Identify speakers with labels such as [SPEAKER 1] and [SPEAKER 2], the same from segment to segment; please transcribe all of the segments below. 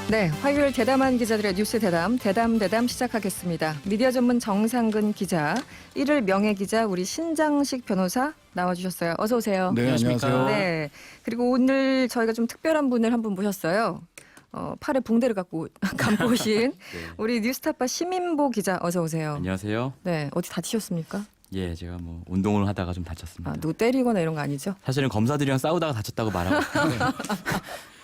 [SPEAKER 1] 네, 화요일 대담한 기자들의 뉴스 대담 시작하겠습니다. 미디어 전문 정상근 기자, 일일 명예기자 우리 신장식 변호사 나와주셨어요. 어서 오세요.
[SPEAKER 2] 네, 안녕하세요.
[SPEAKER 1] 네, 그리고 오늘 저희가 좀 특별한 분을 한 분 모셨어요. 팔에 붕대를 감고 오신
[SPEAKER 3] 네.
[SPEAKER 1] 우리 뉴스타파 시민보 기자 어서 오세요.
[SPEAKER 3] 안녕하세요.
[SPEAKER 1] 네, 어디 다치셨습니까?
[SPEAKER 3] 예, 제가 뭐 운동을 하다가 좀 다쳤습니다.
[SPEAKER 1] 누구 때리거나 이런 거 아니죠?
[SPEAKER 3] 사실은 검사들이랑 싸우다가 다쳤다고 말하고 있는데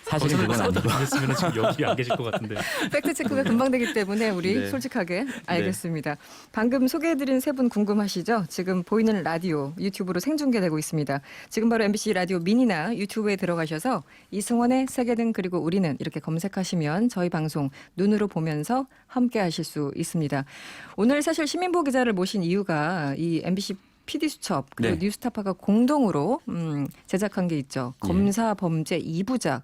[SPEAKER 3] 사실은 그건 아니고.
[SPEAKER 2] 계셨으면 지금 여기 안 계실 것 같은데.
[SPEAKER 1] 팩트 체크가 금방 되기 때문에 우리
[SPEAKER 3] 네.
[SPEAKER 1] 솔직하게 알겠습니다. 방금 소개해드린 세 분 궁금하시죠? 지금 보이는 라디오 유튜브로 생중계되고 있습니다. 지금 바로 MBC 라디오 미니나 유튜브에 들어가셔서 이승원의 세계등 그리고 우리는 이렇게 검색하시면 저희 방송 눈으로 보면서 함께하실 수 있습니다. 오늘 사실 시민보 기자를 모신 이유가 이 MBC PD수첩 그리고
[SPEAKER 3] 네.
[SPEAKER 1] 뉴스타파가 공동으로 제작한 게 있죠. 검사 범죄 2부작.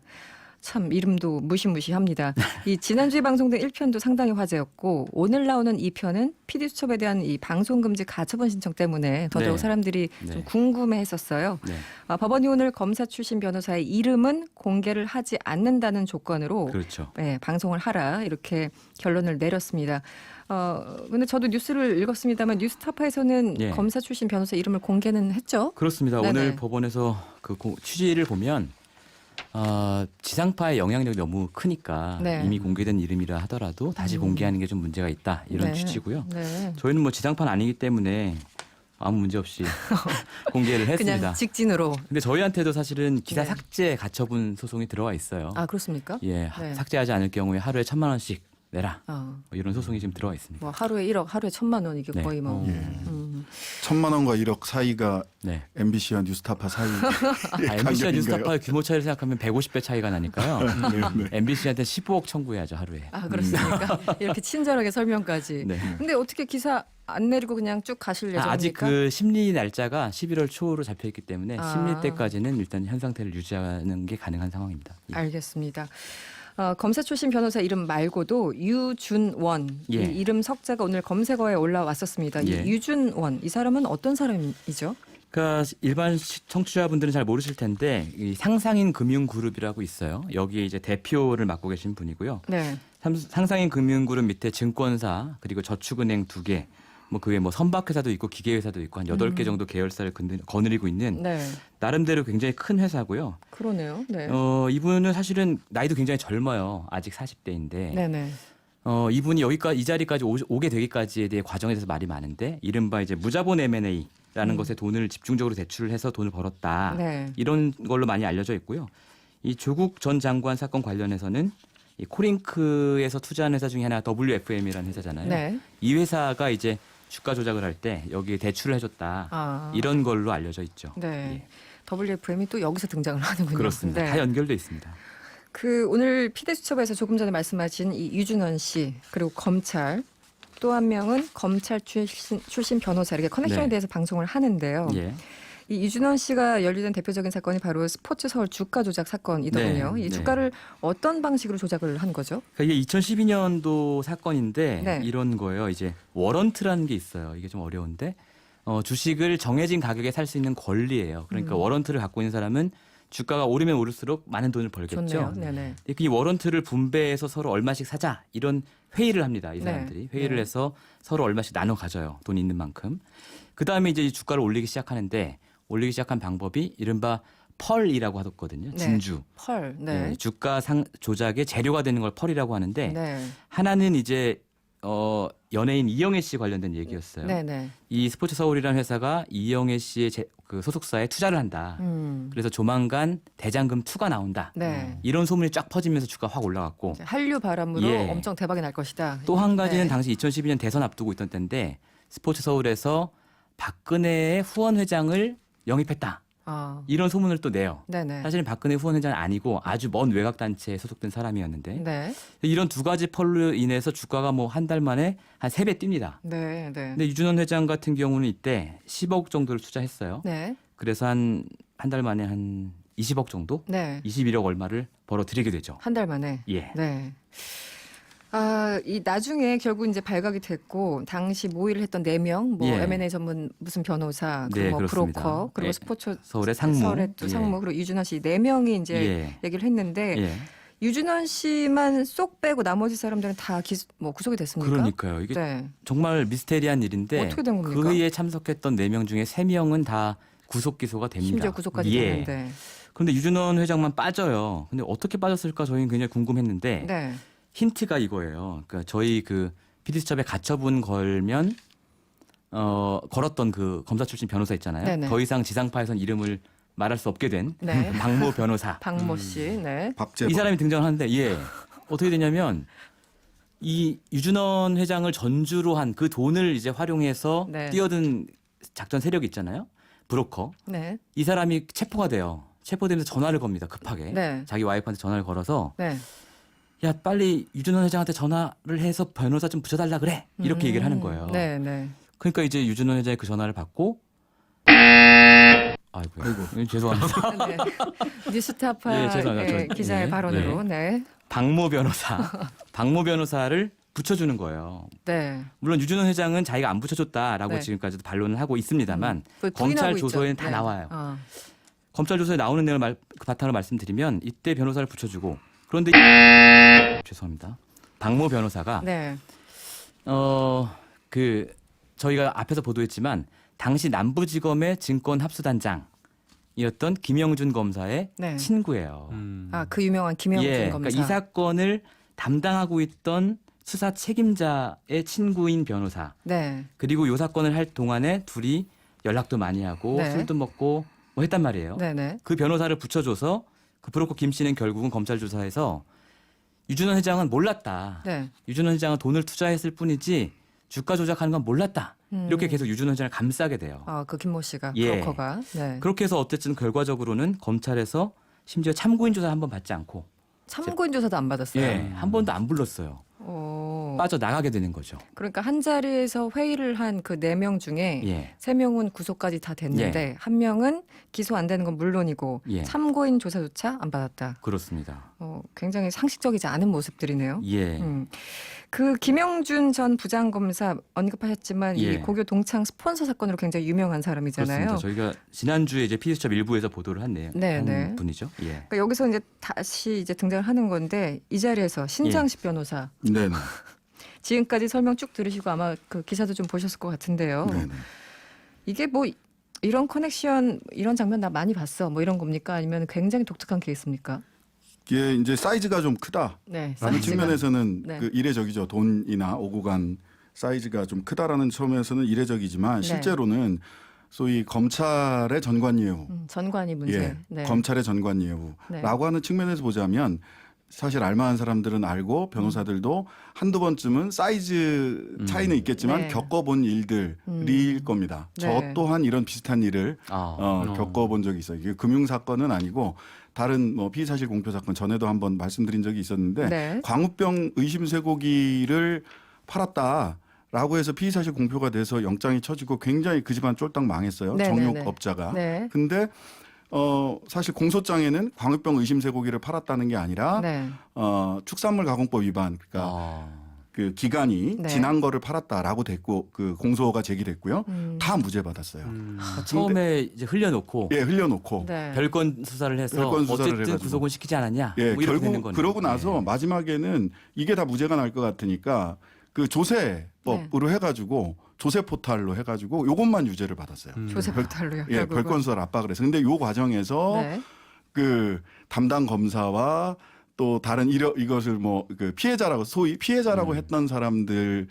[SPEAKER 1] 참 이름도 무시무시합니다. 이 지난주에 방송된 1편도 상당히 화제였고 오늘 나오는 2편은 PD수첩에 대한 이 방송금지 가처분 신청 때문에 더더욱
[SPEAKER 3] 네.
[SPEAKER 1] 사람들이
[SPEAKER 3] 네.
[SPEAKER 1] 좀 궁금해했었어요.
[SPEAKER 3] 네,
[SPEAKER 1] 법원이 오늘 검사 출신 변호사의 이름은 공개를 하지 않는다는 조건으로
[SPEAKER 3] 그렇죠.
[SPEAKER 1] 네, 방송을 하라 이렇게 결론을 내렸습니다. 근데 저도 뉴스를 읽었습니다만 뉴스타파에서는
[SPEAKER 3] 예.
[SPEAKER 1] 검사 출신 변호사 이름을 공개는 했죠.
[SPEAKER 3] 그렇습니다.
[SPEAKER 1] 네네.
[SPEAKER 3] 오늘 법원에서 그 취지를 보면 지상파의 영향력이 너무 크니까
[SPEAKER 1] 네.
[SPEAKER 3] 이미 공개된 이름이라 하더라도 다시 공개하는 게 좀 문제가 있다 이런
[SPEAKER 1] 네.
[SPEAKER 3] 취지고요.
[SPEAKER 1] 네.
[SPEAKER 3] 저희는 뭐 지상파는 아니기 때문에 아무 문제 없이 공개를 했습니다.
[SPEAKER 1] 그냥 직진으로.
[SPEAKER 3] 근데 저희한테도 사실은 기사
[SPEAKER 1] 네.
[SPEAKER 3] 삭제 가처분 소송이 들어와 있어요.
[SPEAKER 1] 아 그렇습니까?
[SPEAKER 3] 예,
[SPEAKER 1] 네.
[SPEAKER 3] 삭제하지 않을 경우에 하루에 1,000만 원씩 내라.
[SPEAKER 1] 어.
[SPEAKER 3] 뭐 이런 소송이 지금 들어와 있습니다.
[SPEAKER 1] 뭐 하루에 1억, 하루에 1,000만 원 이게
[SPEAKER 3] 네.
[SPEAKER 1] 거의 뭐.
[SPEAKER 2] 예. 1,000만 원과 1억 사이가
[SPEAKER 3] 네.
[SPEAKER 2] MBC와 뉴스타파 사이.
[SPEAKER 3] MBC와 뉴스타파의 규모 차이를 생각하면 150배 차이가 나니까요.
[SPEAKER 2] 네.
[SPEAKER 3] MBC한테 15억 청구해야죠 하루에.
[SPEAKER 1] 아 그렇습니까? 이렇게 친절하게 설명까지.
[SPEAKER 3] 네.
[SPEAKER 1] 근데 어떻게 기사 안 내리고 그냥 쭉 가실 예정입니까?
[SPEAKER 3] 아직 그 심리 날짜가 11월 초로 잡혀 있기 때문에
[SPEAKER 1] 아.
[SPEAKER 3] 심리 때까지는 일단 현 상태를 유지하는 게 가능한 상황입니다. 예.
[SPEAKER 1] 알겠습니다. 검사 출신 변호사 이름 말고도 유준원
[SPEAKER 3] 예.
[SPEAKER 1] 이 이름 석자가 오늘 검색어에 올라왔었습니다.
[SPEAKER 3] 예.
[SPEAKER 1] 이 유준원 이 사람은 어떤 사람이죠?
[SPEAKER 3] 그러니까 일반 청취자분들은 잘 모르실 텐데 이 상상인 금융그룹이라고 있어요. 여기에 이제 대표를 맡고 계신 분이고요.
[SPEAKER 1] 네.
[SPEAKER 3] 상상인 금융그룹 밑에 증권사 그리고 저축은행 2개 뭐 그게 뭐 선박회사도 있고 기계회사도 있고 한 8개 정도 계열사를 거느리고 있는
[SPEAKER 1] 네.
[SPEAKER 3] 나름대로 굉장히 큰 회사고요.
[SPEAKER 1] 그러네요. 네.
[SPEAKER 3] 이분은 사실은 나이도 굉장히 젊어요. 아직 40대인데
[SPEAKER 1] 네네.
[SPEAKER 3] 이분이 이 자리까지 오게 되기까지에 대해 과정에 대해서 말이 많은데 이른바 이제 무자본 M&A라는 것에 돈을 집중적으로 대출을 해서 돈을 벌었다.
[SPEAKER 1] 네.
[SPEAKER 3] 이런 걸로 많이 알려져 있고요. 이 조국 전 장관 사건 관련해서는 이 코링크에서 투자한 회사 중에 하나 WFM이라는 회사잖아요.
[SPEAKER 1] 네.
[SPEAKER 3] 이 회사가 이제 주가 조작을 할 때 여기에 대출을 해줬다.
[SPEAKER 1] 아.
[SPEAKER 3] 이런 걸로 알려져 있죠.
[SPEAKER 1] 네.
[SPEAKER 3] 예.
[SPEAKER 1] WFM이 또 여기서 등장을 하는군요.
[SPEAKER 3] 그렇습니다.
[SPEAKER 1] 네.
[SPEAKER 3] 다 연결돼 있습니다.
[SPEAKER 1] 그 오늘 피대수첩에서 조금 전에 말씀하신 이 유준원 씨 그리고 검찰 또 한 명은 검찰 출신 변호사 이렇게 커넥션에
[SPEAKER 3] 네.
[SPEAKER 1] 대해서 방송을 하는데요.
[SPEAKER 3] 예.
[SPEAKER 1] 이 유준원 씨가 연루된 대표적인 사건이 바로 스포츠 서울 주가 조작 사건이더군요.
[SPEAKER 3] 네,
[SPEAKER 1] 이
[SPEAKER 3] 네.
[SPEAKER 1] 주가를 어떤 방식으로 조작을 한 거죠?
[SPEAKER 3] 그러니까 이게 2012년도 사건인데
[SPEAKER 1] 네.
[SPEAKER 3] 이런 거예요. 이제 워런트라는 게 있어요. 이게 좀 어려운데 주식을 정해진 가격에 살 수 있는 권리예요. 그러니까 워런트를 갖고 있는 사람은 주가가 오르면 오를수록 많은 돈을 벌겠죠.
[SPEAKER 1] 좋네요. 네네.
[SPEAKER 3] 이 워런트를 분배해서 서로 얼마씩 사자 이런 회의를 합니다. 이 사람들이
[SPEAKER 1] 네.
[SPEAKER 3] 회의를
[SPEAKER 1] 네.
[SPEAKER 3] 해서 서로 얼마씩 나눠 가져요. 돈 있는 만큼. 그 다음에 이제 이 주가를 올리기 시작하는데 올리기 시작한 방법이 이른바 펄이라고 하거든요.
[SPEAKER 1] 네.
[SPEAKER 3] 진주.
[SPEAKER 1] 펄. 네.
[SPEAKER 3] 예, 주가 조작의 재료가 되는 걸 펄이라고 하는데
[SPEAKER 1] 네.
[SPEAKER 3] 하나는 이제 연예인 이영애 씨 관련된 얘기였어요.
[SPEAKER 1] 네네.
[SPEAKER 3] 이 스포츠 서울이라는 회사가 이영애 씨의 그 소속사에 투자를 한다. 그래서 조만간 대장금 2가 나온다.
[SPEAKER 1] 네.
[SPEAKER 3] 이런 소문이 쫙 퍼지면서 주가가 확 올라갔고
[SPEAKER 1] 한류 바람으로
[SPEAKER 3] 예.
[SPEAKER 1] 엄청 대박이 날 것이다.
[SPEAKER 3] 또 한 가지는
[SPEAKER 1] 네.
[SPEAKER 3] 당시 2012년 대선 앞두고 있던 때인데 스포츠 서울에서 박근혜의 후원 회장을 영입했다.
[SPEAKER 1] 아.
[SPEAKER 3] 이런 소문을 또 내요.
[SPEAKER 1] 네네.
[SPEAKER 3] 사실은 박근혜 후원 회장은 아니고 아주 먼 외곽 단체에 소속된 사람이었는데
[SPEAKER 1] 네.
[SPEAKER 3] 이런 두 가지 펄로 인해서 주가가 뭐 한 달 만에 한 3배 뜁니다.
[SPEAKER 1] 네. 네.
[SPEAKER 3] 근데 유준원 회장 같은 경우는 이때 10억 정도를 투자했어요.
[SPEAKER 1] 네.
[SPEAKER 3] 그래서 한 달 만에 한 20억 정도?
[SPEAKER 1] 네.
[SPEAKER 3] 21억 얼마를 벌어들이게 되죠.
[SPEAKER 1] 한 달 만에.
[SPEAKER 3] 예.
[SPEAKER 1] 네. 이 나중에 결국 이제 발각이 됐고 당시 모의를 했던 4명, 뭐
[SPEAKER 3] 예.
[SPEAKER 1] M&A 전문 무슨 변호사,
[SPEAKER 3] 네,
[SPEAKER 1] 그리고 뭐
[SPEAKER 3] 그렇습니다.
[SPEAKER 1] 브로커, 그리고
[SPEAKER 3] 예.
[SPEAKER 1] 스포츠
[SPEAKER 3] 서울의 상무.
[SPEAKER 1] 서울의 또
[SPEAKER 3] 예.
[SPEAKER 1] 상무 그리고 이준하 씨 4명이 이제
[SPEAKER 3] 예.
[SPEAKER 1] 얘기를 했는데
[SPEAKER 3] 예.
[SPEAKER 1] 유준원 씨만 쏙 빼고 나머지 사람들은 다 구속이 됐습니까?
[SPEAKER 3] 그러니까요. 이게
[SPEAKER 1] 네.
[SPEAKER 3] 정말 미스테리한 일인데
[SPEAKER 1] 어떻게 된 겁니까?
[SPEAKER 3] 그 회의에 참석했던 4명 중에 3명은 다 구속 기소가 됩니다.
[SPEAKER 1] 심지어 구속까지
[SPEAKER 3] 예.
[SPEAKER 1] 됐는데.
[SPEAKER 3] 그런데 유준원 회장만 빠져요. 근데 어떻게 빠졌을까 저희는 굉장히 궁금했는데
[SPEAKER 1] 네.
[SPEAKER 3] 힌트가 이거예요. 그러니까 저희 그 PD수첩에 가처분 걸면 걸었던 그 검사 출신 변호사 있잖아요.
[SPEAKER 1] 네네.
[SPEAKER 3] 더 이상 지상파에선 이름을 말할 수 없게 된
[SPEAKER 1] 네.
[SPEAKER 3] 박모 변호사.
[SPEAKER 1] 박모 씨. 네.
[SPEAKER 2] 박재범.
[SPEAKER 3] 이 사람이 등장을 하는데 어떻게 되냐면 이 유준원 회장을 전주로 한 그 돈을 이제 활용해서
[SPEAKER 1] 네.
[SPEAKER 3] 뛰어든 작전 세력이 있잖아요. 브로커.
[SPEAKER 1] 네.
[SPEAKER 3] 이 사람이 체포가 돼요. 체포되면서 전화를 겁니다. 급하게.
[SPEAKER 1] 네.
[SPEAKER 3] 자기 와이프한테 전화를 걸어서
[SPEAKER 1] 네.
[SPEAKER 3] 야 빨리 유준원 회장한테 전화를 해서 변호사 좀 붙여달라 그래. 이렇게 얘기를 하는 거예요.
[SPEAKER 1] 네, 네.
[SPEAKER 3] 그러니까 이제 유준원 회장이 그 전화를 받고 아이고 죄송합니다.
[SPEAKER 1] 네. 뉴스타파
[SPEAKER 3] 예, 죄송합니다.
[SPEAKER 1] 기자의
[SPEAKER 3] 예,
[SPEAKER 1] 발언으로. 네.
[SPEAKER 3] 박모 변호사를 붙여주는 거예요.
[SPEAKER 1] 네.
[SPEAKER 3] 물론 유준원 회장은 자기가 안 붙여줬다라고
[SPEAKER 1] 네.
[SPEAKER 3] 지금까지도 반론을 하고 있습니다만
[SPEAKER 1] 부인하고
[SPEAKER 3] 검찰
[SPEAKER 1] 있죠.
[SPEAKER 3] 조서에는 다
[SPEAKER 1] 네.
[SPEAKER 3] 나와요.
[SPEAKER 1] 어.
[SPEAKER 3] 검찰 조서에 나오는 내용을 그 바탕으로 말씀드리면 이때 변호사를 붙여주고 그런데 죄송합니다. 박모 변호사가
[SPEAKER 1] 네.
[SPEAKER 3] 그 저희가 앞에서 보도했지만 당시 남부지검의 증권합수단장이었던 김영준 검사의
[SPEAKER 1] 네.
[SPEAKER 3] 친구예요.
[SPEAKER 1] 아, 그 유명한 김영준 검사.
[SPEAKER 3] 그러니까 이 사건을 담당하고 있던 수사 책임자의 친구인 변호사.
[SPEAKER 1] 네.
[SPEAKER 3] 그리고 이 사건을 할 동안에 둘이 연락도 많이 하고
[SPEAKER 1] 네.
[SPEAKER 3] 술도 먹고 뭐 했단 말이에요.
[SPEAKER 1] 네, 네.
[SPEAKER 3] 그 변호사를 붙여줘서 그 브로커 김 씨는 결국은 검찰 조사에서 유준원 회장은 몰랐다.
[SPEAKER 1] 네.
[SPEAKER 3] 유준원 회장은 돈을 투자했을 뿐이지 주가 조작하는 건 몰랐다. 이렇게 계속 유준원 회장을 감싸게 돼요.
[SPEAKER 1] 아, 그 김모 씨가
[SPEAKER 3] 예.
[SPEAKER 1] 브로커가. 네.
[SPEAKER 3] 그렇게 해서 어쨌든 결과적으로는 검찰에서 심지어 참고인 조사 한 번 받지 않고
[SPEAKER 1] 참고인 조사도 안 받았어요.
[SPEAKER 3] 한 번도 안 불렀어요.
[SPEAKER 1] 오.
[SPEAKER 3] 빠져 나가게 되는 거죠.
[SPEAKER 1] 그러니까 한 자리에서 회의를 한 그 4명 중에
[SPEAKER 3] 예.
[SPEAKER 1] 3명은 구속까지 다 됐는데 한 명은 기소 안 되는 건 물론이고
[SPEAKER 3] 예.
[SPEAKER 1] 참고인 조사조차 안 받았다.
[SPEAKER 3] 그렇습니다.
[SPEAKER 1] 굉장히 상식적이지 않은 모습들이네요.
[SPEAKER 3] 예.
[SPEAKER 1] 그 김영준 전 부장검사 언급하셨지만 이
[SPEAKER 3] 예.
[SPEAKER 1] 고교 동창 스폰서 사건으로 굉장히 유명한 사람이잖아요.
[SPEAKER 3] 그렇습니다. 저희가 지난주에 이제 PD수첩 일부에서 보도를 한
[SPEAKER 1] 네.
[SPEAKER 3] 분이죠. 예.
[SPEAKER 1] 그러니까 여기서 이제 다시 이제 등장을 하는 건데 이 자리에서 신장식 변호사
[SPEAKER 2] 네네.
[SPEAKER 1] 지금까지 설명 쭉 들으시고 아마 그 기사도 좀 보셨을 것 같은데요.
[SPEAKER 2] 네네.
[SPEAKER 1] 이게 뭐 이런 커넥션 이런 장면 나 많이 봤어 뭐 이런 겁니까? 아니면 굉장히 독특한 케이스입니까?
[SPEAKER 2] 이게 이제 사이즈가 좀 크다.
[SPEAKER 1] 네.
[SPEAKER 2] 라는
[SPEAKER 1] 사이즈가.
[SPEAKER 2] 측면에서는
[SPEAKER 1] 네.
[SPEAKER 2] 그 이례적이죠. 돈이나 오고 간 사이즈가 좀 크다라는 측면에서는 이례적이지만
[SPEAKER 1] 네.
[SPEAKER 2] 실제로는 소위 검찰의 전관예우,
[SPEAKER 1] 전관이 문제.
[SPEAKER 2] 예,
[SPEAKER 1] 네.
[SPEAKER 2] 검찰의 전관예우라고 하는 측면에서 보자면 사실 알만한 사람들은 알고 변호사들도 한두 번쯤은 사이즈 차이는 있겠지만
[SPEAKER 1] 네.
[SPEAKER 2] 겪어본 일들일 겁니다.
[SPEAKER 1] 네.
[SPEAKER 2] 저 또한 이런 비슷한 일을 겪어본 적이 있어요. 이게 금융 사건은 아니고 다른 뭐 피의사실 공표 사건 전에도 한번 말씀드린 적이 있었는데
[SPEAKER 1] 네.
[SPEAKER 2] 광우병 의심 쇠고기를 팔았다라고 해서 피의사실 공표가 돼서 영장이 쳐지고 굉장히 그 집안 쫄딱 망했어요.
[SPEAKER 1] 네,
[SPEAKER 2] 정육업자가.
[SPEAKER 1] 네.
[SPEAKER 2] 근데 사실 공소장에는 광우병 의심 쇠고기를 팔았다는 게 아니라
[SPEAKER 1] 네.
[SPEAKER 2] 축산물 가공법 위반 그러니까 그 기간이
[SPEAKER 1] 네.
[SPEAKER 2] 지난 거를 팔았다라고 됐고 그 공소가 제기됐고요. 다 무죄 받았어요.
[SPEAKER 3] 처음에 이제 흘려놓고
[SPEAKER 2] 예, 흘려놓고
[SPEAKER 1] 네.
[SPEAKER 3] 별건 수사를 해서
[SPEAKER 2] 별건 수사를
[SPEAKER 3] 어쨌든
[SPEAKER 2] 해가지고.
[SPEAKER 3] 구속은 시키지 않았냐.
[SPEAKER 2] 예,
[SPEAKER 3] 뭐 이렇게 되는
[SPEAKER 2] 결국
[SPEAKER 3] 거네요.
[SPEAKER 2] 그러고 나서
[SPEAKER 3] 예.
[SPEAKER 2] 마지막에는 이게 다 무죄가 날 것 같으니까 그 조세법으로 해가지고 조세 포탈로 해가지고 요것만 유죄를 받았어요.
[SPEAKER 1] 조세 포탈로요.
[SPEAKER 2] 예,
[SPEAKER 1] 결국은.
[SPEAKER 2] 별건 수사를 압박을 해서. 근데 요 과정에서
[SPEAKER 1] 네.
[SPEAKER 2] 그 담당 검사와 또 다른 이것을 뭐 그 피해자라고 소위 피해자라고 했던 사람들의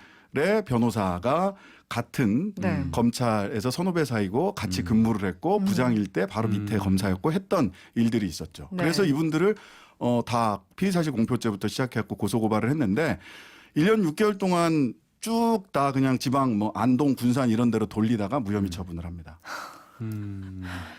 [SPEAKER 2] 변호사가 같은
[SPEAKER 1] 네.
[SPEAKER 2] 검찰에서 선후배 사이고 같이 근무를 했고 부장일 때 바로 밑에 검사였고 했던 일들이 있었죠.
[SPEAKER 1] 네.
[SPEAKER 2] 그래서 이분들을 다 피의사실 공표죄부터 시작해갖고 고소고발을 했는데 1년 6개월 동안 쭉 다 그냥 지방 뭐 안동 군산 이런 데로 돌리다가 무혐의 처분을 합니다.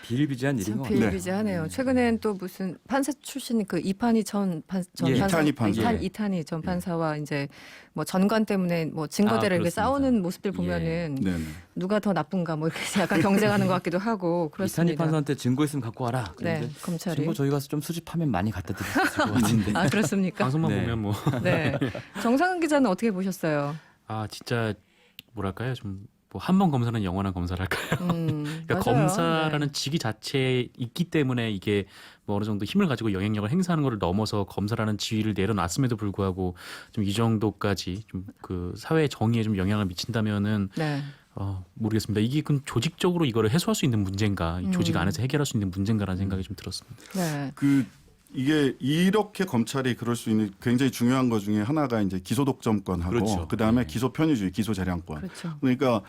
[SPEAKER 3] 비일비재한 일인
[SPEAKER 1] 참
[SPEAKER 3] 것 같아요.
[SPEAKER 1] 비일비재하네요. 최근엔 또 무슨 판사 출신 그 이탄희 전
[SPEAKER 3] 예.
[SPEAKER 2] 이탄희 판사.
[SPEAKER 1] 이탄희 전 판사와 이제 뭐 전관 때문에 뭐 증거대를 이렇게
[SPEAKER 3] 그렇습니다.
[SPEAKER 1] 싸우는 모습들
[SPEAKER 3] 예.
[SPEAKER 1] 보면은
[SPEAKER 2] 네네.
[SPEAKER 1] 누가 더 나쁜가 뭐 이렇게 약간 경쟁하는 것 같기도 하고
[SPEAKER 3] 이탄희
[SPEAKER 1] 그렇습니다.
[SPEAKER 3] 판사한테 증거 있으면 갖고 와라. 그런데
[SPEAKER 1] 네, 검찰이.
[SPEAKER 3] 증거 저희 가서 좀 수집하면 많이 갖다 드릴 수 있을 것 같은데.
[SPEAKER 1] 아 그렇습니까?
[SPEAKER 4] 방송만
[SPEAKER 3] 네.
[SPEAKER 4] 보면 뭐
[SPEAKER 1] 네. 정상근 기자는 어떻게 보셨어요?
[SPEAKER 4] 아 진짜 뭐랄까요 좀 뭐 한 번 검사는 영원한 검사랄까요? 그러니까
[SPEAKER 1] 맞아요.
[SPEAKER 4] 검사라는
[SPEAKER 1] 네.
[SPEAKER 4] 직위 자체에 있기 때문에 이게 뭐 어느 정도 힘을 가지고 영향력을 행사하는 것을 넘어서 검사라는 지위를 내려놨음에도 불구하고 좀 이 정도까지 좀 그 사회 정의에 좀 영향을 미친다면은
[SPEAKER 1] 네.
[SPEAKER 4] 모르겠습니다. 이게 그 조직적으로 이거를 해소할 수 있는 문제인가, 이 조직 안에서 해결할 수 있는 문제인가라는 생각이 좀 들었습니다.
[SPEAKER 1] 네.
[SPEAKER 2] 이게 이렇게 검찰이 그럴 수 있는 굉장히 중요한 것 중에 하나가 이제 기소 독점권하고
[SPEAKER 3] 그렇죠.
[SPEAKER 2] 그다음에
[SPEAKER 3] 네.
[SPEAKER 2] 기소 편의주의, 기소 재량권.
[SPEAKER 1] 그렇죠.
[SPEAKER 2] 그러니까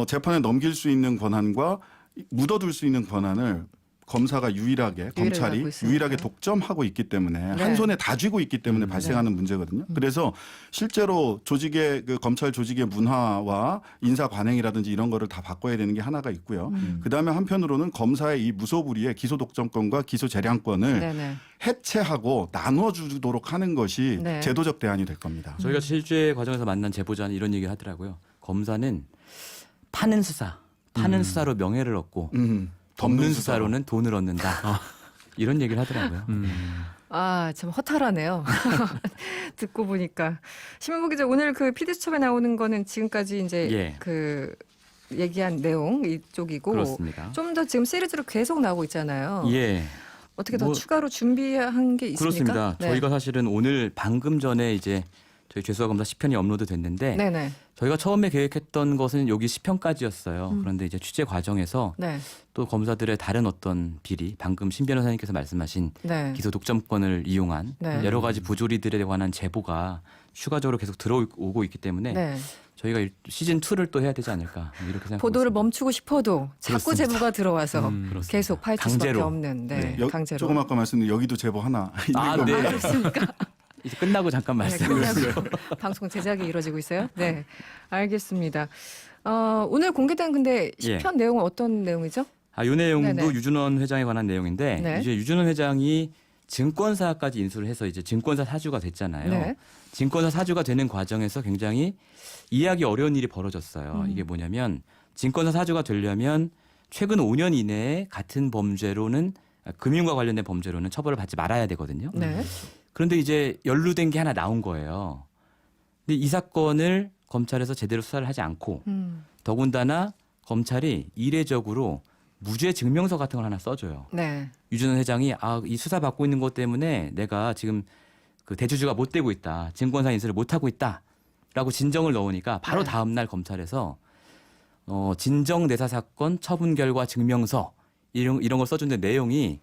[SPEAKER 2] 재판에 넘길 수 있는 권한과 묻어둘 수 있는 권한을 검사가 유일하게 검찰이
[SPEAKER 1] 갖고 있으니까.
[SPEAKER 2] 유일하게 독점하고 있기 때문에
[SPEAKER 1] 네.
[SPEAKER 2] 한 손에 다 쥐고 있기 때문에 발생하는 문제거든요. 그래서 실제로 조직의 그 검찰 조직의 문화와 인사 관행이라든지 이런 거를 다 바꿔야 되는 게 하나가 있고요. 그다음에 한편으로는 검사의 이 무소불위의 기소 독점권과 기소 재량권을
[SPEAKER 1] 네네.
[SPEAKER 2] 해체하고 나눠 주도록 하는 것이
[SPEAKER 1] 네.
[SPEAKER 2] 제도적 대안이 될 겁니다.
[SPEAKER 3] 저희가 실제 과정에서 만난 제보자는 이런 얘기를 하더라고요. 검사는 파는 수사로 명예를 얻고 덮는 수사로는 돈을 얻는다. 이런 얘기를 하더라고요.
[SPEAKER 1] 아, 참 허탈하네요. 듣고 보니까. 신문부 기자, 오늘 그 PD수첩에 나오는 거는 지금까지 이제
[SPEAKER 3] 예.
[SPEAKER 1] 그 얘기한 내용 이쪽이고
[SPEAKER 3] 그렇습니다.
[SPEAKER 1] 좀 더 지금 시리즈로 계속 나오고 있잖아요.
[SPEAKER 3] 예.
[SPEAKER 1] 어떻게 더
[SPEAKER 3] 뭐-
[SPEAKER 1] 추가로 준비한 게 있습니까?
[SPEAKER 3] 그렇습니다.
[SPEAKER 1] 네.
[SPEAKER 3] 저희가 사실은 오늘 방금 전에 이제 저희 죄수와 검사 10편이 업로드 됐는데
[SPEAKER 1] 네네.
[SPEAKER 3] 저희가 처음에 계획했던 것은 여기 10편까지였어요. 그런데 이제 취재 과정에서
[SPEAKER 1] 네.
[SPEAKER 3] 또 검사들의 다른 어떤 비리, 방금 신 변호사님께서 말씀하신
[SPEAKER 1] 네.
[SPEAKER 3] 기소 독점권을 이용한
[SPEAKER 1] 네.
[SPEAKER 3] 여러 가지 부조리들에 관한 제보가 추가적으로 계속 들어오고 있기 때문에
[SPEAKER 1] 네.
[SPEAKER 3] 저희가 시즌 2를 또 해야 되지 않을까 이렇게 생각하고
[SPEAKER 1] 보도를
[SPEAKER 3] 있습니다.
[SPEAKER 1] 멈추고 싶어도 자꾸
[SPEAKER 3] 그렇습니다.
[SPEAKER 1] 제보가 들어와서
[SPEAKER 3] 그렇습니다.
[SPEAKER 1] 계속 파헤칠
[SPEAKER 3] 강제로.
[SPEAKER 1] 수밖에 없는 네.
[SPEAKER 3] 네.
[SPEAKER 1] 강제로.
[SPEAKER 2] 조금 아까 말씀드린 여기도 제보 하나 있는
[SPEAKER 3] 아,
[SPEAKER 2] 겁니다.
[SPEAKER 3] 네.
[SPEAKER 1] 그렇습니까?
[SPEAKER 3] 이제 끝나고 잠깐
[SPEAKER 1] 네,
[SPEAKER 3] 말씀드렸어요.
[SPEAKER 1] 끝나고 방송 제작이 이루어지고 있어요. 네, 알겠습니다. 오늘 공개된 근데
[SPEAKER 3] 예.
[SPEAKER 1] 10편 내용은 어떤 내용이죠?
[SPEAKER 3] 요 내용도
[SPEAKER 1] 네네.
[SPEAKER 3] 유준원 회장에 관한 내용인데
[SPEAKER 1] 네.
[SPEAKER 3] 이제 유준원 회장이 증권사까지 인수를 해서 이제 증권사 사주가 됐잖아요.
[SPEAKER 1] 네.
[SPEAKER 3] 증권사 사주가 되는 과정에서 굉장히 이해하기 어려운 일이 벌어졌어요. 이게 뭐냐면 증권사 사주가 되려면 최근 5년 이내에 같은 범죄로는 금융과 관련된 범죄로는 처벌을 받지 말아야 되거든요.
[SPEAKER 1] 네.
[SPEAKER 3] 그런데 이제 연루된 게 하나 나온 거예요. 근데 이 사건을 검찰에서 제대로 수사를 하지 않고 더군다나 검찰이 이례적으로 무죄 증명서 같은 걸 하나 써줘요.
[SPEAKER 1] 네.
[SPEAKER 3] 유준원 회장이 이 수사 받고 있는 것 때문에 내가 지금 그 대주주가 못 되고 있다. 증권사 인수를 못 하고 있다라고 진정을 넣으니까 바로
[SPEAKER 1] 네.
[SPEAKER 3] 다음 날 검찰에서 진정 내사 사건 처분 결과 증명서 이런 걸 써준데 내용이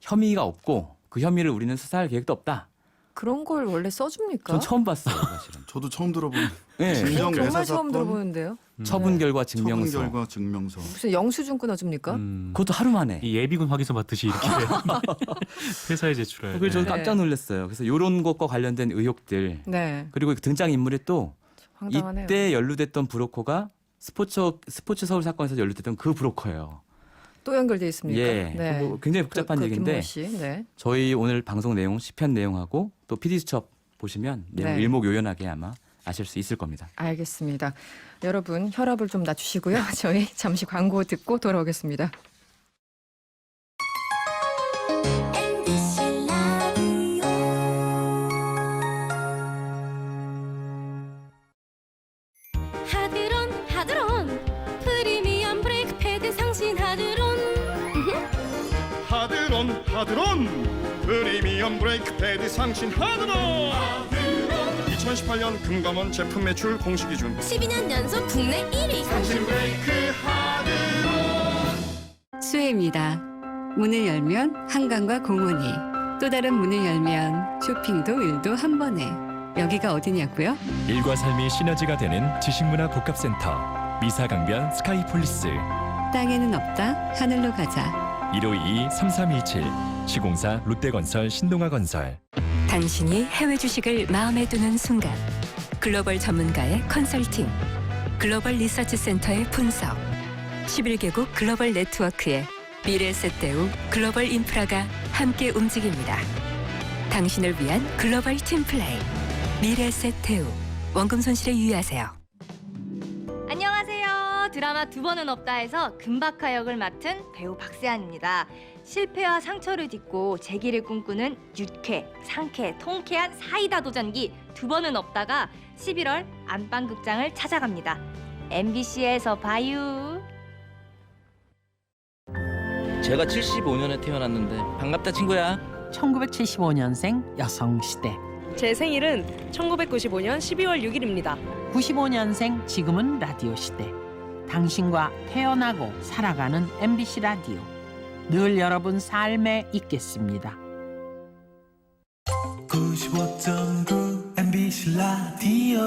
[SPEAKER 3] 혐의가 없고 그 혐의를 우리는 수사할 계획도 없다.
[SPEAKER 1] 그런 걸 원래 써줍니까?
[SPEAKER 3] 전 처음 봤어요, 사실은.
[SPEAKER 2] 저도 처음 들어본
[SPEAKER 3] 네.
[SPEAKER 2] 진정
[SPEAKER 1] 정말
[SPEAKER 2] 내사
[SPEAKER 1] 처음
[SPEAKER 2] 사건
[SPEAKER 1] 들어보는데요.
[SPEAKER 3] 처분
[SPEAKER 1] 네.
[SPEAKER 3] 결과
[SPEAKER 2] 처분
[SPEAKER 3] 증명서.
[SPEAKER 2] 결과 증명서.
[SPEAKER 1] 무슨 영수증 끊어줍니까?
[SPEAKER 3] 그것도 하루 만에.
[SPEAKER 4] 이 예비군 확인서 받듯이 이렇게 회사에 제출해야
[SPEAKER 3] 그래서 저는
[SPEAKER 1] 네.
[SPEAKER 3] 깜짝 놀랐어요. 그래서 이런 것과 관련된 의혹들
[SPEAKER 1] 네.
[SPEAKER 3] 그리고 등장 인물이 또
[SPEAKER 1] 황당하네요.
[SPEAKER 3] 이때 연루됐던 브로커가 스포츠 서울 사건에서 연루됐던 그 브로커예요.
[SPEAKER 1] 또 연결돼 있습니까?
[SPEAKER 3] 예, 뭐 굉장히 복잡한 얘기인데
[SPEAKER 1] 김모 씨. 네.
[SPEAKER 3] 저희 오늘 방송 내용 10편 내용하고 또 PD수첩 보시면 내용
[SPEAKER 1] 네.
[SPEAKER 3] 일목요연하게 아마 아실 수 있을 겁니다.
[SPEAKER 1] 알겠습니다. 여러분 혈압을 좀 낮추시고요. 저희 잠시 광고 듣고 돌아오겠습니다.
[SPEAKER 5] MBC 라디오 하드론 프리미엄 브레이크 패드 상신 하드론
[SPEAKER 6] 하드론 프리미엄 브레이크 패드 상신 하드론 2018년 금감원 제품 매출 공식 기준
[SPEAKER 5] 12년 연속 국내 1위
[SPEAKER 6] 상신 브레이크 하드론
[SPEAKER 7] 수혜입니다. 문을 열면 한강과 공원이, 또 다른 문을 열면 쇼핑도 일도 한 번에. 여기가 어디냐고요?
[SPEAKER 8] 일과 삶이 시너지가 되는 지식문화 복합센터 미사강변 스카이폴리스
[SPEAKER 7] 땅에는 없다, 하늘로 가자.
[SPEAKER 8] 1522-3317 시공사 롯데건설 신동아건설.
[SPEAKER 9] 당신이 해외 주식을 마음에 두는 순간 글로벌 전문가의 컨설팅, 글로벌 리서치 센터의 분석, 11개국 글로벌 네트워크의 미래에셋대우 글로벌 인프라가 함께 움직입니다. 당신을 위한 글로벌 팀플레이 미래에셋대우. 원금 손실에 유의하세요.
[SPEAKER 10] 안녕하세요. 드라마 두 번은 없다에서 금박하 역을 맡은 배우 박세안입니다. 실패와 상처를 딛고 재기를 꿈꾸는 유쾌, 상쾌, 통쾌한 사이다 도전기 두 번은 없다가 11월 안방극장을 찾아갑니다. MBC에서 봐요.
[SPEAKER 11] 제가 75년에 태어났는데 반갑다 친구야.
[SPEAKER 12] 1975년생 여성시대.
[SPEAKER 13] 제 생일은 1995년 12월 6일입니다.
[SPEAKER 12] 95년생 지금은 라디오 시대. 당신과 태어나고 살아가는 MBC 라디오. 늘 여러분 삶에 있겠습니다.
[SPEAKER 14] 95.9 MBC 라디오.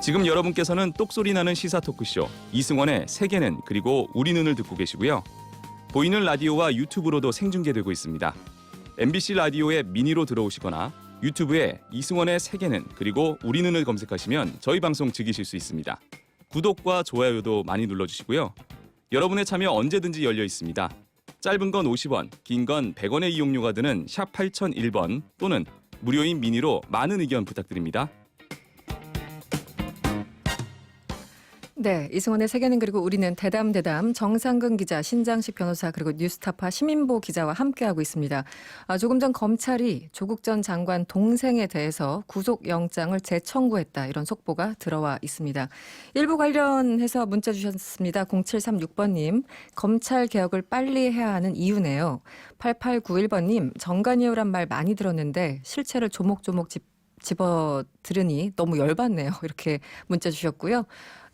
[SPEAKER 6] 지금 여러분께서는 똑소리 나는 시사 토크쇼 이승원의 세계는 그리고 우리 눈을 듣고 계시고요. 보이는 라디오와 유튜브로도 생중계되고 있습니다. MBC 라디오의 미니로 들어오시거나 유튜브에 이승원의 세계는 그리고 우리 눈을 검색하시면 저희 방송 즐기실 수 있습니다. 구독과 좋아요도 많이 눌러주시고요. 여러분의 참여 언제든지 열려 있습니다. 짧은 건 50원, 긴 건 100원의 이용료가 드는 샵 8001번 또는 무료인 미니로 많은 의견 부탁드립니다.
[SPEAKER 1] 네, 이승원의 세계는 그리고 우리는 대담 정상근 기자, 신장식 변호사 그리고 뉴스타파 시민보 기자와 함께하고 있습니다. 조금 전 검찰이 조국 전 장관 동생에 대해서 구속영장을 재청구했다 이런 속보가 들어와 있습니다. 일부 관련해서 문자 주셨습니다. 0736번님, 검찰 개혁을 빨리 해야 하는 이유네요. 8891번님, 정관이요란 말 많이 들었는데 실체를 조목조목 집어 들으니 너무 열받네요. 이렇게 문자 주셨고요.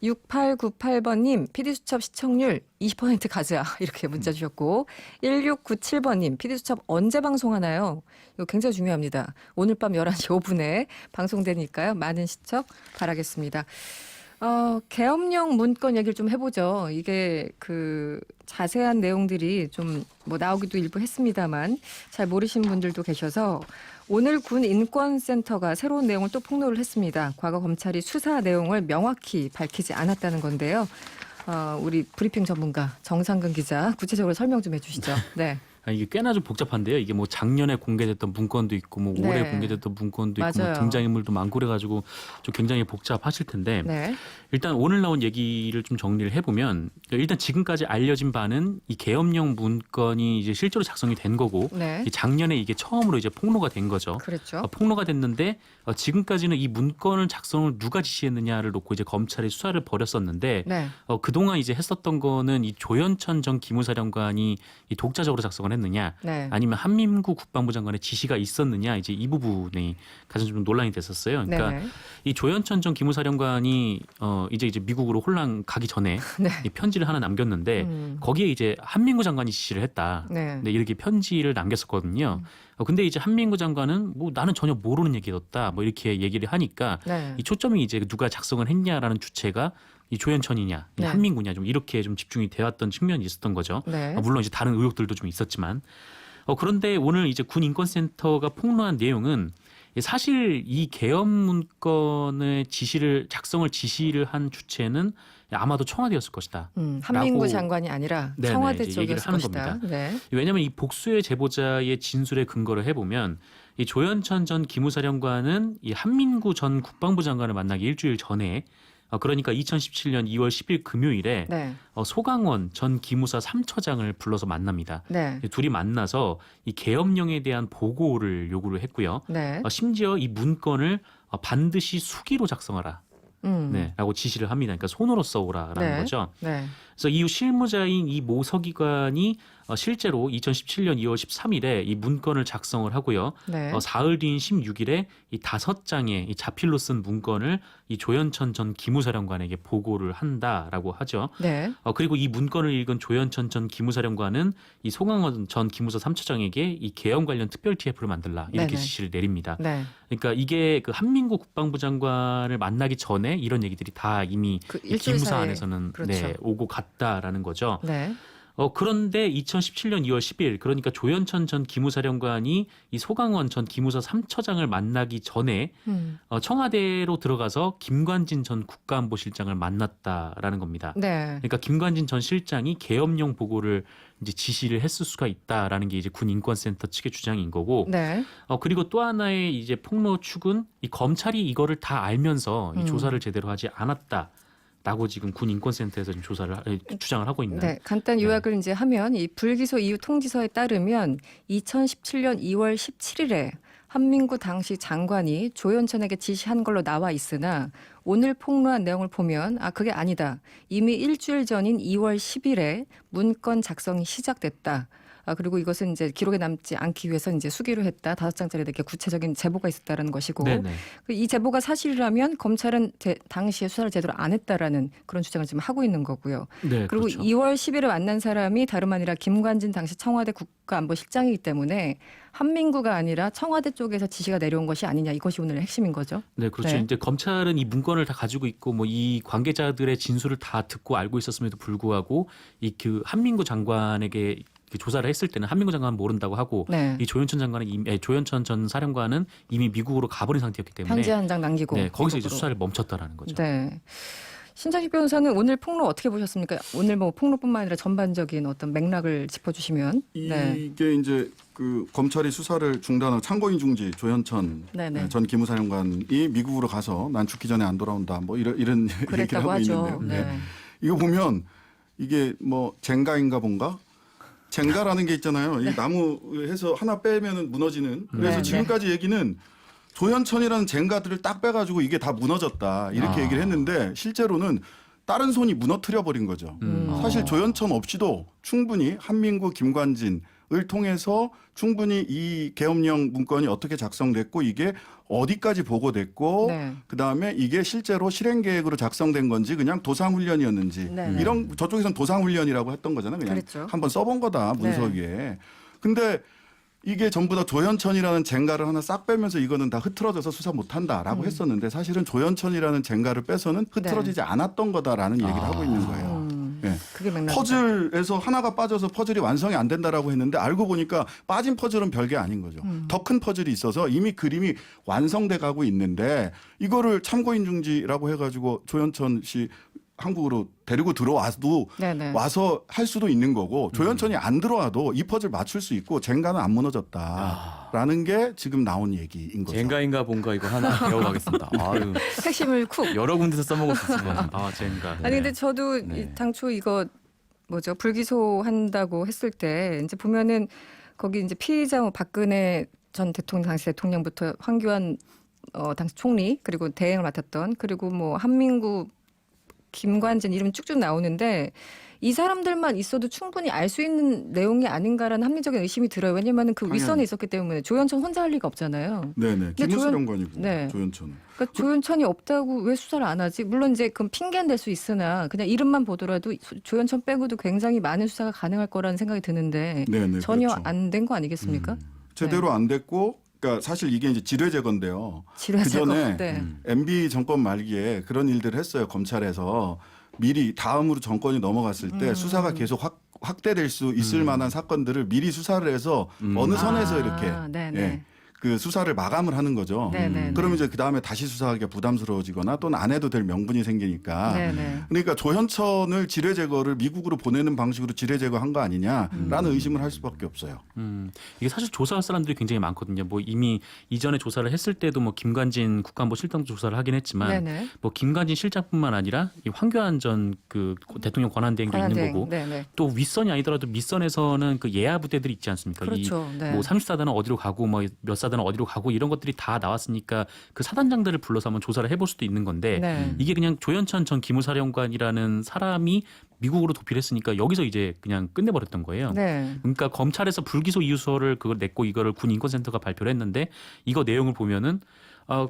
[SPEAKER 1] 6898번님, PD수첩 시청률 20% 가자 이렇게 문자 주셨고 1697번님, PD수첩 언제 방송하나요? 이거 굉장히 중요합니다. 오늘 밤 11시 5분에 방송되니까요. 많은 시청 바라겠습니다. 계엄령 문건 얘기를 좀 해보죠. 이게 그 자세한 내용들이 좀 뭐 나오기도 일부 했습니다만 잘 모르시는 분들도 계셔서 오늘 군 인권센터가 새로운 내용을 또 폭로를 했습니다. 과거 검찰이 수사 내용을 명확히 밝히지 않았다는 건데요. 우리 브리핑 전문가 정상근 기자 구체적으로 설명 좀 해주시죠. 네.
[SPEAKER 4] 이게 꽤나 좀 복잡한데요. 이게 뭐 작년에 공개됐던 문건도 있고 뭐 올해
[SPEAKER 1] 네.
[SPEAKER 4] 공개됐던 문건도 있고
[SPEAKER 1] 맞아요.
[SPEAKER 4] 뭐 등장인물도 많고 그래가지고 좀 굉장히 복잡하실 텐데
[SPEAKER 1] 네.
[SPEAKER 4] 일단 오늘 나온 얘기를 좀 정리를 해보면 일단 지금까지 알려진 바는 이 계엄령 문건이 이제 실제로 작성이 된 거고
[SPEAKER 1] 네.
[SPEAKER 4] 작년에 이게 처음으로 이제 폭로가 된 거죠.
[SPEAKER 1] 그렇죠.
[SPEAKER 4] 폭로가 됐는데 지금까지는 이 문건을 작성을 누가 지시했느냐를 놓고 이제 검찰이 수사를 벌였었는데
[SPEAKER 1] 네.
[SPEAKER 4] 그동안 이제 했었던 거는 이 조현천 전 기무사령관이 이 독자적으로 작성을 했느냐
[SPEAKER 1] 네.
[SPEAKER 4] 아니면 한민구 국방부 장관의 지시가 있었느냐 이제 이 부분이 가장 좀 논란이 됐었어요. 그러니까
[SPEAKER 1] 네네.
[SPEAKER 4] 이 조현천 전 기무사령관이 이제 미국으로 홀랑 가기 전에
[SPEAKER 1] 네.
[SPEAKER 4] 이 편지를 하나 남겼는데 거기에 이제 한민구 장관이 지시를 했다.
[SPEAKER 1] 네.
[SPEAKER 4] 네, 이렇게 편지를 남겼었거든요. 근데 이제 한민구 장관은 뭐 나는 전혀 모르는 얘기였다. 뭐 이렇게 얘기를 하니까
[SPEAKER 1] 네.
[SPEAKER 4] 이 초점이 이제 누가 작성을 했냐라는 주체가 이 조현천이냐, 이
[SPEAKER 1] 네.
[SPEAKER 4] 한민구냐 좀 이렇게 좀 집중이 되었던 측면이 있었던 거죠.
[SPEAKER 1] 네.
[SPEAKER 4] 물론 이제 다른 의혹들도 좀 있었지만 그런데 오늘 이제 군 인권센터가 폭로한 내용은 사실 이 계엄 문건의 작성을 지시를 한 주체는 아마도 청와대였을 것이다.
[SPEAKER 1] 한민구
[SPEAKER 4] 라고
[SPEAKER 1] 장관이 아니라
[SPEAKER 4] 네네,
[SPEAKER 1] 청와대
[SPEAKER 4] 이제 얘기를
[SPEAKER 1] 쪽이었을
[SPEAKER 4] 하는
[SPEAKER 1] 것이다.
[SPEAKER 4] 겁니다.
[SPEAKER 1] 네.
[SPEAKER 4] 왜냐하면 이 복수의 제보자의 진술에 근거를 해보면 이 조현천 전 기무사령관은 이 한민구 전 국방부 장관을 만나기 일주일 전에 그러니까 2017년 2월 10일 금요일에
[SPEAKER 1] 네.
[SPEAKER 4] 소강원 전 기무사 3처장을 불러서 만납니다.
[SPEAKER 1] 네.
[SPEAKER 4] 둘이 만나서 이 계엄령에 대한 보고를 요구를 했고요.
[SPEAKER 1] 네.
[SPEAKER 4] 심지어 이 문건을 반드시 수기로 작성하라. 네, 라고 지시를 합니다. 그러니까 손으로 써오라라는
[SPEAKER 1] 네.
[SPEAKER 4] 거죠.
[SPEAKER 1] 네.
[SPEAKER 4] 그래서 이후 실무자인 이 모 서기관이 실제로 2017년 2월 13일에 이 문건을 작성을 하고요.
[SPEAKER 1] 네.
[SPEAKER 4] 사흘 뒤인 16일에 이 5장의 이 자필로 쓴 문건을 이 조현천 전 기무사령관에게 보고를 한다라고 하죠.
[SPEAKER 1] 네.
[SPEAKER 4] 그리고 이 문건을 읽은 조현천 전 기무사령관은 이 송강원 전 기무사 3처장에게 이 계엄 관련 특별 TF를 만들라 이렇게
[SPEAKER 1] 네네.
[SPEAKER 4] 지시를 내립니다.
[SPEAKER 1] 네.
[SPEAKER 4] 그러니까 이게 그 한민구 국방부 장관을 만나기 전에 이런 얘기들이 다 이미
[SPEAKER 1] 그
[SPEAKER 4] 이
[SPEAKER 1] 일주일
[SPEAKER 4] 기무사
[SPEAKER 1] 사이에.
[SPEAKER 4] 안에서는
[SPEAKER 1] 그렇죠.
[SPEAKER 4] 네, 오고 갔다라는 거죠.
[SPEAKER 1] 네.
[SPEAKER 4] 그런데 2017년 2월 10일 그러니까 조현천 전 기무사령관이 이 소강원 전 기무사 3처장을 만나기 전에 청와대로 들어가서 김관진 전 국가안보실장을 만났다라는 겁니다.
[SPEAKER 1] 네.
[SPEAKER 4] 그러니까 김관진 전 실장이 계엄령 보고를 이제 지시를 했을 수가 있다라는 게 이제 군 인권센터 측의 주장인 거고.
[SPEAKER 1] 네.
[SPEAKER 4] 그리고 또 하나의 이제 폭로 축은 이 검찰이 이거를 다 알면서 이 조사를 제대로 하지 않았다. 라고 지금 군 인권센터에서 지금 주장을 하고 있는.
[SPEAKER 1] 네, 간단 요약을 이제 하면 이 불기소 이후 통지서에 따르면 2017년 2월 17일에 한민구 당시 장관이 조현천에게 지시한 걸로 나와 있으나 오늘 폭로한 내용을 보면 그게 아니다. 이미 일주일 전인 2월 10일에 문건 작성이 시작됐다. 그리고 이것은 이제 기록에 남지 않기 위해서 이제 수기로 했다. 5장짜리 이렇게 구체적인 제보가 있었다는 것이고
[SPEAKER 4] 네네.
[SPEAKER 1] 이 제보가 사실이라면 검찰은 당시에 수사를 제대로 안 했다라는 그런 주장을 지금 하고 있는 거고요.
[SPEAKER 4] 네,
[SPEAKER 1] 그리고
[SPEAKER 4] 그렇죠.
[SPEAKER 1] 2월 10일에 만난 사람이 다름 아니라 김관진 당시 청와대 국가안보실장이기 때문에 한민구가 아니라 청와대 쪽에서 지시가 내려온 것이 아니냐 이것이 오늘의 핵심인 거죠.
[SPEAKER 4] 네, 그렇죠.
[SPEAKER 1] 네.
[SPEAKER 4] 이제 검찰은 이 문건을 다 가지고 있고 뭐 이 관계자들의 진술을 다 듣고 알고 있었음에도 불구하고 이 그 한민구 장관에게 조사를 했을 때는 한민구 장관은 모른다고 하고
[SPEAKER 1] 네.
[SPEAKER 4] 이 조현천 전 사령관은 이미 미국으로 가버린 상태였기 때문에
[SPEAKER 1] 편지 한 장 남기고
[SPEAKER 4] 네, 거기서 이제
[SPEAKER 1] 미국으로.
[SPEAKER 4] 수사를 멈췄다라는 거죠.
[SPEAKER 1] 네. 신장식 변호사는 오늘 폭로 어떻게 보셨습니까? 오늘 뭐 폭로뿐만 아니라 전반적인 어떤 맥락을 짚어주시면. 네.
[SPEAKER 2] 이게 이제 그 검찰이 수사를 중단하고 참고인 중지 조현천
[SPEAKER 1] 네네.
[SPEAKER 2] 전 기무사령관이 미국으로 가서 난 죽기 전에 안 돌아온다. 뭐 이런 얘기를
[SPEAKER 1] 그랬다고
[SPEAKER 2] 하고
[SPEAKER 1] 하죠.
[SPEAKER 2] 있는데요.
[SPEAKER 1] 네.
[SPEAKER 2] 이거 보면 이게 뭐 젠가인가 뭔가? 젠가라는 게 있잖아요. 이 나무에서 하나 빼면은 무너지는. 그래서
[SPEAKER 1] 네,
[SPEAKER 2] 지금까지 얘기는 조현천이라는 젠가들을 딱 빼가지고 이게 다 무너졌다 이렇게 얘기를 했는데 실제로는 다른 손이 무너뜨려 버린 거죠. 사실 조현천 없이도 충분히 한민구, 김관진을 통해서 충분히 이 계엄령 문건이 어떻게 작성됐고 이게 어디까지 보고됐고
[SPEAKER 1] 네.
[SPEAKER 2] 그다음에 이게 실제로 실행 계획으로 작성된 건지 그냥 도상 훈련이었는지
[SPEAKER 1] 네.
[SPEAKER 2] 이런 저쪽에서는 도상 훈련이라고 했던 거잖아요. 그냥
[SPEAKER 1] 그랬죠.
[SPEAKER 2] 한번 써본 거다 문서
[SPEAKER 1] 네.
[SPEAKER 2] 위에. 근데 이게 전부 다 조현천이라는 젠가를 하나 싹 빼면서 이거는 다 흐트러져서 수사 못한다라고 했었는데 사실은 조현천이라는 젠가를 빼서는 흐트러지지 않았던 거다라는 얘기를 하고 있는 거예요. 예.
[SPEAKER 1] 그게 맥락.
[SPEAKER 2] 퍼즐에서 하나가 빠져서 퍼즐이 완성이 안 된다라고 했는데 알고 보니까 빠진 퍼즐은 별게 아닌 거죠. 더 큰 퍼즐이 있어서 이미 그림이 완성돼 가고 있는데 이거를 참고인 중지라고 해가지고 조현천 씨 한국으로 데리고 들어와도
[SPEAKER 1] 네네.
[SPEAKER 2] 와서 할 수도 있는 거고 조현천이 안 들어와도 이 퍼즐 맞출 수 있고 젠가는 안 무너졌다라는 게 지금 나온 얘기인 거죠.
[SPEAKER 3] 젠가인가 뭔가 이거 하나 배워가겠습니다. 아유,
[SPEAKER 1] 핵심을 쿡.
[SPEAKER 3] 여러 군데서 써먹을 수 있을 것 같습니다.
[SPEAKER 4] 아, 젠가.
[SPEAKER 1] 아니 근데 저도
[SPEAKER 3] 네.
[SPEAKER 1] 이 당초 이거 뭐죠 불기소한다고 했을 때 이제 보면은 거기 이제 피의자 뭐 박근혜 전 대통령 당시 대통령부터 황교안 당시 총리 그리고 대행을 맡았던 그리고 뭐 한민구 김관진 이름 쭉쭉 나오는데 이 사람들만 있어도 충분히 알 수 있는 내용이 아닌가라는 합리적인 의심이 들어요. 왜냐하면 그 윗선에
[SPEAKER 2] 당연히.
[SPEAKER 1] 있었기 때문에 조현천 혼자 할 리가 없잖아요.
[SPEAKER 2] 네네.
[SPEAKER 1] 근데
[SPEAKER 2] 기무사령관이고
[SPEAKER 1] 네.
[SPEAKER 2] 조현천.
[SPEAKER 1] 그러니까 조현천이 없다고 왜 수사를 안 하지? 물론 이제 그건 핑계는 될 수 있으나 그냥 이름만 보더라도 조현천 빼고도 굉장히 많은 수사가 가능할 거라는 생각이 드는데
[SPEAKER 2] 네네,
[SPEAKER 1] 전혀
[SPEAKER 2] 그렇죠.
[SPEAKER 1] 안 된 거 아니겠습니까?
[SPEAKER 2] 제대로 안 됐고 그러니까 사실 이게 이제 지뢰 제거인데요.
[SPEAKER 1] 지뢰
[SPEAKER 2] 그 전에
[SPEAKER 1] 제거. 네.
[SPEAKER 2] MB 정권 말기에 그런 일들을 했어요. 검찰에서 미리 다음으로 정권이 넘어갔을 때 수사가 계속 확대될 수 있을 만한 사건들을 미리 수사를 해서 어느 선에서 이렇게
[SPEAKER 1] 네네.
[SPEAKER 2] 예, 그 수사를 마감을 하는 거죠.
[SPEAKER 1] 네네.
[SPEAKER 2] 그러면 이제 그 다음에 다시 수사하기가 부담스러워지거나 또는 안 해도 될 명분이 생기니까.
[SPEAKER 1] 네네.
[SPEAKER 2] 그러니까 조현천을 지뢰 제거를 미국으로 보내는 방식으로 지뢰 제거한 거 아니냐라는 의심을 할 수밖에 없어요.
[SPEAKER 4] 이게 사실 조사할 사람들이 굉장히 많거든요. 뭐 이미 이전에 조사를 했을 때도 뭐 김관진 국가안보 실장 조사를 하긴 했지만
[SPEAKER 1] 네네.
[SPEAKER 4] 뭐 김관진 실장뿐만 아니라 이 황교안 전 그 대통령 권한대행도 있는
[SPEAKER 1] 권한대행.
[SPEAKER 4] 거고
[SPEAKER 1] 네네.
[SPEAKER 4] 또 윗선이 아니더라도 밑선에서는 그 예하 부대들이 있지 않습니까?
[SPEAKER 1] 그렇죠. 네.
[SPEAKER 4] 뭐 34단은 어디로 가고 뭐 몇 사단은 어디로 가고 이런 것들이 다 나왔으니까 그 사단장들을 불러서 한번 조사를 해볼 수도 있는 건데
[SPEAKER 1] 네.
[SPEAKER 4] 이게 그냥 조현천 전 기무사령관이라는 사람이 미국으로 도피했으니까 여기서 이제 그냥 끝내버렸던 거예요.
[SPEAKER 1] 네.
[SPEAKER 4] 그러니까 검찰에서 불기소 이유서를 그걸 냈고 이거를 군 인권센터가 발표를 했는데 이거 내용을 보면은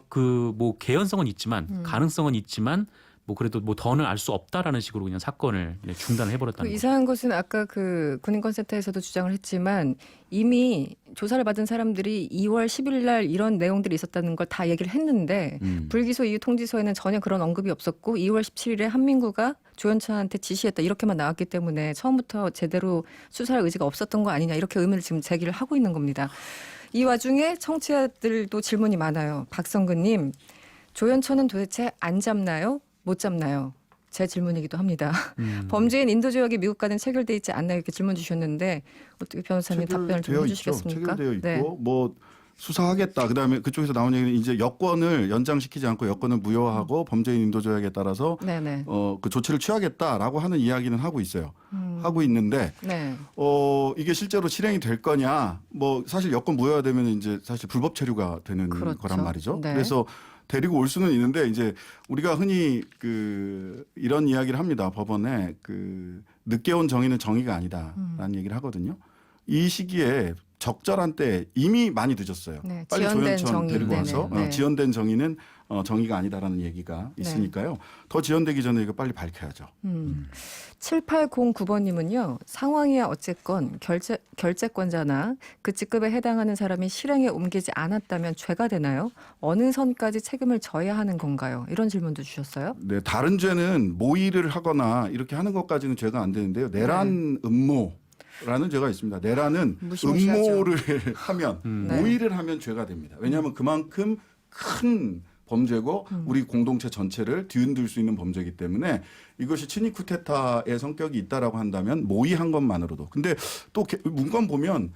[SPEAKER 4] 그 뭐 개연성은 있지만 가능성은 있지만 뭐 그래도 뭐 더는 알 수 없다라는 식으로 그냥 사건을 중단을 해버렸다는
[SPEAKER 1] 그
[SPEAKER 4] 거죠.
[SPEAKER 1] 이상한 것은 아까 그 군인권센터에서도 주장을 했지만 이미 조사를 받은 사람들이 2월 10일 날 이런 내용들이 있었다는 걸 다 얘기를 했는데 불기소 이유 통지서에는 전혀 그런 언급이 없었고 2월 17일에 한민구가 조현천한테 지시했다 이렇게만 나왔기 때문에 처음부터 제대로 수사할 의지가 없었던 거 아니냐 이렇게 의문을 지금 제기를 하고 있는 겁니다. 이 와중에 청취자들도 질문이 많아요. 박성근님, 조현천은 도대체 안 잡나요? 못 잡나요? 제 질문이기도 합니다. 범죄인 인도조약이 미국과는 체결돼 있지 않나요? 이렇게 질문 주셨는데 어떻게 변호사님 답변을 좀 해주시겠습니까?
[SPEAKER 2] 체결되어 있고 뭐 수사하겠다. 그다음에 그쪽에서 나온 얘기는 이제 여권을 연장시키지 않고 여권을 무효화하고 범죄인 인도 조약에 따라서
[SPEAKER 1] 네네.
[SPEAKER 2] 그 조치를 취하겠다라고 하는 이야기는 하고 있어요. 하고 있는데
[SPEAKER 1] 네.
[SPEAKER 2] 이게 실제로 실행이 될 거냐? 뭐 사실 여권 무효화되면 이제 사실 불법 체류가 되는
[SPEAKER 1] 그렇죠.
[SPEAKER 2] 거란 말이죠.
[SPEAKER 1] 네.
[SPEAKER 2] 그래서 데리고 올 수는 있는데 이제 우리가 흔히 이런 이야기를 합니다. 법원에 늦게 온 정의는 정의가 아니다라는 얘기를 하거든요. 이 시기에 적절한 때 이미 많이 늦었어요.
[SPEAKER 1] 네,
[SPEAKER 2] 빨리
[SPEAKER 1] 지연된
[SPEAKER 2] 조현천
[SPEAKER 1] 정의.
[SPEAKER 2] 데리고
[SPEAKER 1] 네네.
[SPEAKER 2] 와서
[SPEAKER 1] 네.
[SPEAKER 2] 지연된 정의는 정의가 아니다라는 얘기가
[SPEAKER 1] 네.
[SPEAKER 2] 있으니까요. 더 지연되기 전에 이거 빨리 밝혀야죠.
[SPEAKER 1] 7809번님은요. 상황이야 어쨌건 결재권자나 그 직급에 해당하는 사람이 실행에 옮기지 않았다면 죄가 되나요? 어느 선까지 책임을 져야 하는 건가요? 이런 질문도 주셨어요.
[SPEAKER 2] 네, 다른 죄는 모의를 하거나 이렇게 하는 것까지는 죄가 안 되는데요. 내란 음모라는 죄가 있습니다. 내란은
[SPEAKER 1] 무시무시하죠.
[SPEAKER 2] 음모를 하면
[SPEAKER 1] 네.
[SPEAKER 2] 모의를 하면 죄가 됩니다. 왜냐하면 그만큼 큰 범죄고 우리 공동체 전체를 뒤흔들 수 있는 범죄이기 때문에 이것이 친위 쿠데타의 성격이 있다라고 한다면 모의한 것만으로도. 근데 또 문건 보면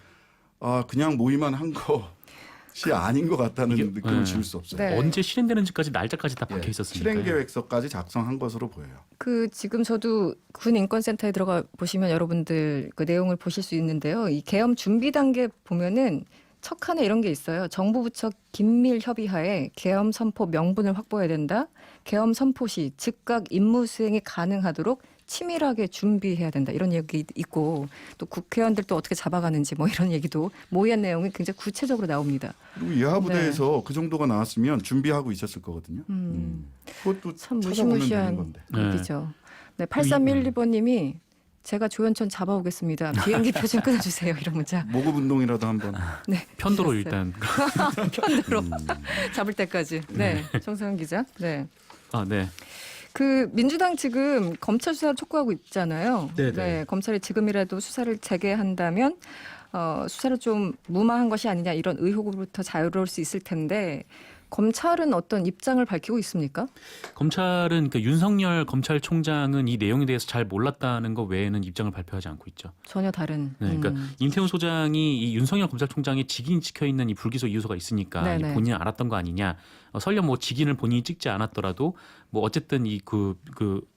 [SPEAKER 2] 그냥 모의만 한 것이 아닌 것 같다는 느낌을 지울 수 없어요.
[SPEAKER 1] 네.
[SPEAKER 4] 언제 실행되는지까지 날짜까지 다 박혀 있었으니까.
[SPEAKER 2] 실행 계획서까지 작성한 것으로 보여요.
[SPEAKER 1] 지금 저도 군 인권센터에 들어가 보시면 여러분들 그 내용을 보실 수 있는데요. 이 계엄 준비 단계 보면은 첫 칸에 이런 게 있어요. 정부 부처 긴밀 협의하에 계엄 선포 명분을 확보해야 된다. 계엄 선포 시 즉각 임무 수행이 가능하도록 치밀하게 준비해야 된다. 이런 얘기 있고 또 국회의원들 또 어떻게 잡아가는지 뭐 이런 얘기도 모의한 내용이 굉장히 구체적으로 나옵니다.
[SPEAKER 2] 그리고 예하부대에서 그 정도가 나왔으면 준비하고 있었을 거거든요. 그것도
[SPEAKER 1] 참
[SPEAKER 2] 찾아보면 되는
[SPEAKER 1] 무시무시한
[SPEAKER 2] 건데.
[SPEAKER 1] 얘기죠. 네, 8312번님이 제가 조현천 잡아오겠습니다. 비행기 표 좀 끊어주세요. 이런 문자.
[SPEAKER 2] 모급 운동이라도 한번.
[SPEAKER 1] 네,
[SPEAKER 4] 편도로
[SPEAKER 1] 주셨어요.
[SPEAKER 4] 일단.
[SPEAKER 1] 편도로 잡을 때까지. 네, 정상훈 기자. 네.
[SPEAKER 4] 네.
[SPEAKER 1] 민주당 지금 검찰 수사를 촉구하고 있잖아요.
[SPEAKER 4] 네네.
[SPEAKER 1] 네, 검찰이 지금이라도 수사를 재개한다면 수사를 좀 무마한 것이 아니냐 이런 의혹으로부터 자유로울 수 있을 텐데 검찰은 어떤 입장을 밝히고 있습니까?
[SPEAKER 4] 검찰은 그러니까 윤석열 검찰총장은 이 내용에 대해서 잘 몰랐다는 것 외에는 입장을 발표하지 않고 있죠.
[SPEAKER 1] 전혀 다른.
[SPEAKER 4] 네, 그러니까 임태훈 소장이 이 윤석열 검찰총장의 직인이 찍혀 있는 이 불기소 이유서가 있으니까
[SPEAKER 1] 네네.
[SPEAKER 4] 본인이 알았던 거 아니냐. 설령 뭐 직인을 본인이 찍지 않았더라도 뭐 어쨌든 이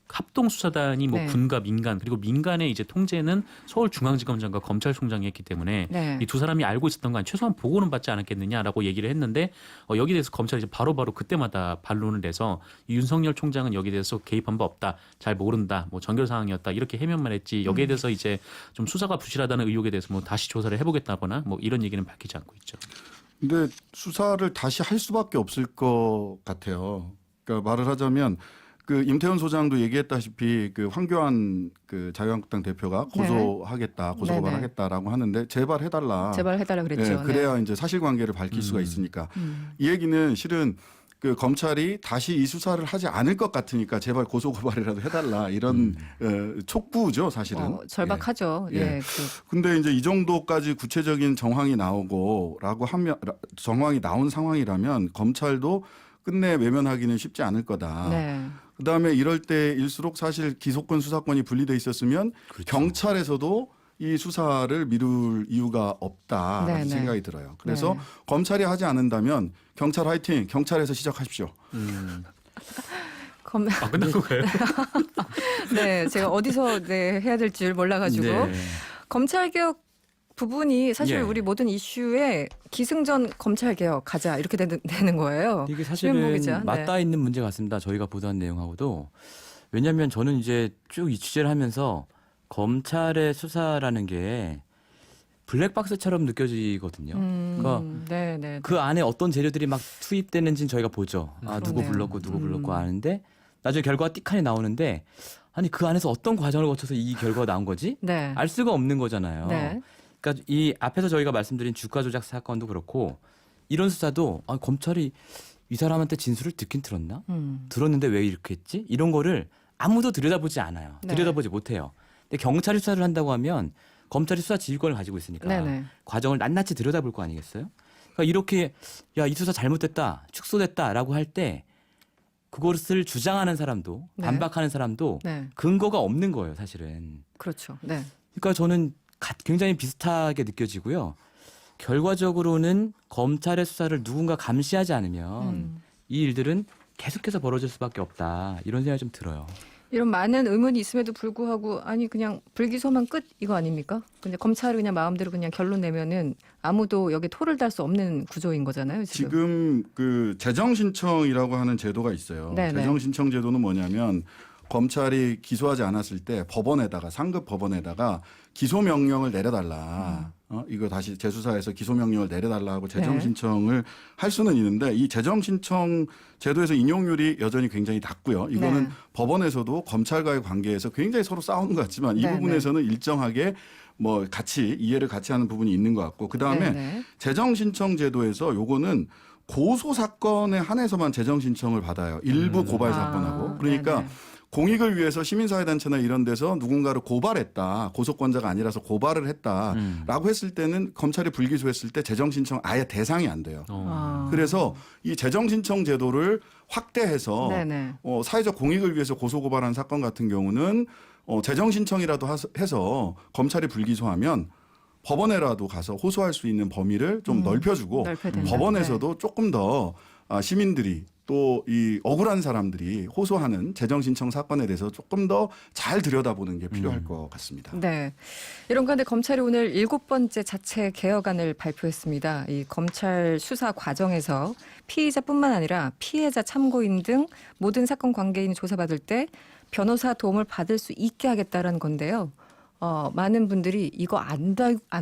[SPEAKER 4] 합동 수사단이 뭐
[SPEAKER 1] 네.
[SPEAKER 4] 군과 민간 그리고 민간의 이제 통제는 서울중앙지검장과 검찰총장이 했기 때문에
[SPEAKER 1] 네.
[SPEAKER 4] 이 두 사람이 알고 있었던 건 최소한 보고는 받지 않았겠느냐라고 얘기를 했는데 여기에 대해서 검찰이 이제 바로바로 그때마다 반론을 내서 이 윤석열 총장은 여기에 대해서 개입한 바 없다, 잘 모른다, 뭐 전결 사항이었다 이렇게 해명만 했지 여기에 대해서 이제 좀 수사가 부실하다는 의혹에 대해서 뭐 다시 조사를 해보겠다거나 뭐 이런 얘기는 밝히지 않고 있죠.
[SPEAKER 2] 근데 수사를 다시 할 수밖에 없을 것 같아요. 그러니까 말을 하자면 임태훈 소장도 얘기했다시피 황교안 자유한국당 대표가 고소하겠다, 고소고발하겠다라고 하는데 제발 해달라.
[SPEAKER 1] 제발 해달라 그랬죠.
[SPEAKER 2] 그래야 이제 사실관계를 밝힐 수가 있으니까. 이 얘기는 실은 검찰이 다시 이 수사를 하지 않을 것 같으니까 제발 고소고발이라도 해달라 이런 촉구죠, 사실은.
[SPEAKER 1] 절박하죠.
[SPEAKER 2] 예. 근데 이제 이 정도까지 구체적인 정황이 나오고라고 하면 정황이 나온 상황이라면 검찰도 끝내 외면하기는 쉽지 않을 거다.
[SPEAKER 1] 네.
[SPEAKER 2] 그다음에 이럴 때일수록 사실 기소권 수사권이 분리돼 있었으면
[SPEAKER 3] 그렇죠.
[SPEAKER 2] 경찰에서도 이 수사를 미룰 이유가 없다라는
[SPEAKER 1] 네네.
[SPEAKER 2] 생각이 들어요. 그래서
[SPEAKER 1] 네.
[SPEAKER 2] 검찰이 하지 않는다면 경찰 화이팅, 경찰에서 시작하십시오.
[SPEAKER 4] 끝난 건가요?
[SPEAKER 1] 네, 제가 어디서 해야 될 줄 몰라가지고
[SPEAKER 3] 네.
[SPEAKER 1] 검찰개혁 부분이 사실
[SPEAKER 3] 예.
[SPEAKER 1] 우리 모든 이슈에 기승전 검찰개혁 가자 이렇게 되는 거예요.
[SPEAKER 3] 이게
[SPEAKER 1] 최현보
[SPEAKER 3] 사실은
[SPEAKER 1] 기자. 네.
[SPEAKER 3] 맞닿아 있는 문제 같습니다. 저희가 보도한 내용하고도. 왜냐하면 저는 이제 쭉 이 취재를 하면서 검찰의 수사라는 게 블랙박스처럼 느껴지거든요. 그러니까
[SPEAKER 1] 네.
[SPEAKER 3] 그 안에 어떤 재료들이 막 투입되는지는 저희가 보죠. 누구
[SPEAKER 1] 그러네요.
[SPEAKER 3] 불렀고 누구 불렀고 아는데 나중에 결과가 띡하니 나오는데 아니 그 안에서 어떤 과정을 거쳐서 이 결과가 나온 거지?
[SPEAKER 1] 네.
[SPEAKER 3] 알 수가 없는 거잖아요.
[SPEAKER 1] 네.
[SPEAKER 3] 그러니까 이 앞에서 저희가 말씀드린 주가 조작 사건도 그렇고 이런 수사도 검찰이 이 사람한테 진술을 듣긴 들었나? 들었는데 왜 이렇게 했지? 이런 거를 아무도 들여다보지 않아요.
[SPEAKER 1] 네.
[SPEAKER 3] 들여다보지 못해요. 근데 경찰이 수사를 한다고 하면 검찰이 수사 지휘권을 가지고 있으니까
[SPEAKER 1] 네네.
[SPEAKER 3] 과정을 낱낱이 들여다볼 거 아니겠어요? 그러니까 이렇게 야, 이 수사 잘못됐다, 축소됐다라고 할 때 그것을 주장하는 사람도
[SPEAKER 1] 네.
[SPEAKER 3] 반박하는 사람도
[SPEAKER 1] 네.
[SPEAKER 3] 근거가 없는 거예요, 사실은.
[SPEAKER 1] 그렇죠. 네.
[SPEAKER 3] 그러니까 저는 굉장히 비슷하게 느껴지고요. 결과적으로는 검찰의 수사를 누군가 감시하지 않으면 이 일들은 계속해서 벌어질 수밖에 없다. 이런 생각이 좀 들어요.
[SPEAKER 1] 이런 많은 의문이 있음에도 불구하고 아니 그냥 불기소만 끝 이거 아닙니까? 근데 검찰이 그냥 마음대로 그냥 결론 내면은 아무도 여기 토를 달 수 없는 구조인 거잖아요.
[SPEAKER 2] 지금 그 재정신청이라고 하는 제도가 있어요.
[SPEAKER 1] 네네.
[SPEAKER 2] 재정신청 제도는 뭐냐면 검찰이 기소하지 않았을 때 법원에다가 상급 법원에다가 기소 명령을 내려달라. 이거 다시 재수사해서 기소 명령을 내려달라고 재정 신청을 할 수는 있는데 이 재정 신청 제도에서 인용률이 여전히 굉장히 낮고요. 이거는
[SPEAKER 1] 네.
[SPEAKER 2] 법원에서도 검찰과의 관계에서 굉장히 서로 싸우는 것 같지만 이
[SPEAKER 1] 네,
[SPEAKER 2] 부분에서는 일정하게 뭐 같이 이해를 같이 하는 부분이 있는 것 같고 그다음에
[SPEAKER 1] 네.
[SPEAKER 2] 재정 신청 제도에서 요거는 고소 사건에 한해서만 재정 신청을 받아요. 일부 고발 사건하고. 그러니까
[SPEAKER 1] 네네.
[SPEAKER 2] 공익을 위해서 시민사회단체나 이런 데서 누군가를 고발했다. 고소권자가 아니라서 고발을 했다라고 했을 때는 검찰이 불기소했을 때 재정신청 아예 대상이 안 돼요. 그래서 이 재정신청 제도를 확대해서
[SPEAKER 1] 네네.
[SPEAKER 2] 사회적 공익을 위해서 고소고발한 사건 같은 경우는 재정신청이라도 해서 검찰이 불기소하면 법원에라도 가서 호소할 수 있는 범위를 좀 넓혀주고
[SPEAKER 1] 넓혀야 된다.
[SPEAKER 2] 법원에서도 조금 더 시민들이 또 이 억울한 사람들이 호소하는 재정신청 사건에 대해서 조금 더 잘 들여다보는 게 필요할 것 같습니다.
[SPEAKER 1] 네. 이런 가운데 검찰이 오늘 7번째 자체 개혁안을 발표했습니다. 이 검찰 수사 과정에서 피의자뿐만 아니라 피해자, 참고인 등 모든 사건 관계인이 조사받을 때 변호사 도움을 받을 수 있게 하겠다라는 건데요. 많은 분들이 이거 안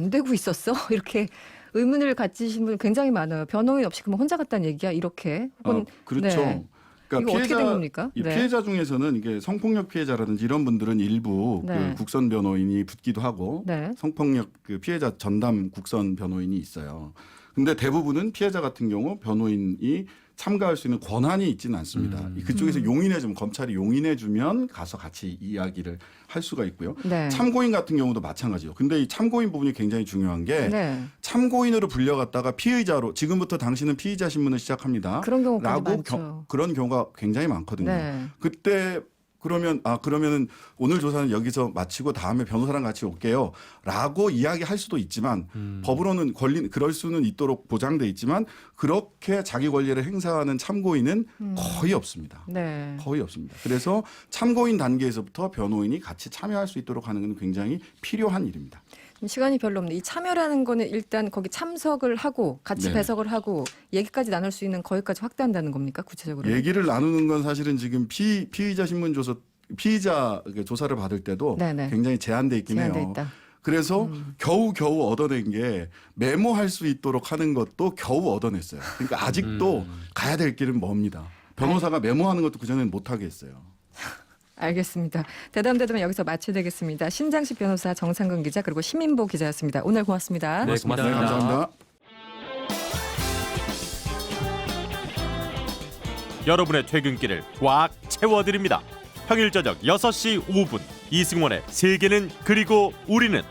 [SPEAKER 1] 되고 있었어? 이렇게 의문을 가지신 분 굉장히 많아요. 변호인 없이 그러면 혼자 갔다는 얘기야? 이렇게. 혹은
[SPEAKER 2] 그렇죠.
[SPEAKER 1] 네.
[SPEAKER 2] 그러니까
[SPEAKER 1] 이거 어떻게 된 겁니까?
[SPEAKER 2] 이
[SPEAKER 1] 네.
[SPEAKER 2] 피해자 중에서는 이게 성폭력 피해자라든지 이런 분들은 일부
[SPEAKER 1] 네.
[SPEAKER 2] 그 국선 변호인이 붙기도 하고
[SPEAKER 1] 네.
[SPEAKER 2] 성폭력 그 피해자 전담 국선 변호인이 있어요. 근데 대부분은 피해자 같은 경우 변호인이 참가할 수 있는 권한이 있지는 않습니다. 그쪽에서 용인해주면 검찰이 용인해주면 가서 같이 이야기를 할 수가 있고요.
[SPEAKER 1] 네.
[SPEAKER 2] 참고인 같은 경우도 마찬가지요. 근데 이 참고인 부분이 굉장히 중요한 게
[SPEAKER 1] 네.
[SPEAKER 2] 참고인으로 불려갔다가 피의자로 지금부터 당신은 피의자 신문을 시작합니다.
[SPEAKER 1] 그런 경우까지
[SPEAKER 2] 라고
[SPEAKER 1] 많죠.
[SPEAKER 2] 그런 경우가 굉장히 많거든요.
[SPEAKER 1] 네.
[SPEAKER 2] 그때 그러면은 오늘 조사는 여기서 마치고 다음에 변호사랑 같이 올게요라고 이야기할 수도 있지만 법으로는 그럴 수는 있도록 보장돼 있지만 그렇게 자기 권리를 행사하는 참고인은 거의 없습니다.
[SPEAKER 1] 네.
[SPEAKER 2] 거의 없습니다. 그래서 참고인 단계에서부터 변호인이 같이 참여할 수 있도록 하는 건 굉장히 필요한 일입니다.
[SPEAKER 1] 시간이 별로 없는데 이 참여라는 거는 일단 거기 참석을 하고 같이
[SPEAKER 2] 네.
[SPEAKER 1] 배석을 하고 얘기까지 나눌 수 있는 거기까지 확대한다는 겁니까? 구체적으로?
[SPEAKER 2] 얘기를 나누는 건 사실은 지금 피의자 신문 피의자 조사를 받을 때도
[SPEAKER 1] 네네.
[SPEAKER 2] 굉장히 제한돼 있긴
[SPEAKER 1] 제한돼
[SPEAKER 2] 해요.
[SPEAKER 1] 있다.
[SPEAKER 2] 그래서 겨우 얻어낸 게 메모할 수 있도록 하는 것도 겨우 얻어냈어요. 그러니까 아직도 가야 될 길은 멉니다. 변호사가 메모하는 것도 그전에는 못하게 했어요.
[SPEAKER 1] 알겠습니다. 대담대담은 여기서 마쳐야 되겠습니다. 신장식 변호사, 정상근 기자 그리고 시민보 기자였습니다. 오늘 고맙습니다.
[SPEAKER 4] 네,
[SPEAKER 2] 네, 감사합니다.
[SPEAKER 15] 여러분의 퇴근길을 꽉 채워드립니다. 평일 저녁 6시 5분 이승원의 세계는 그리고 우리는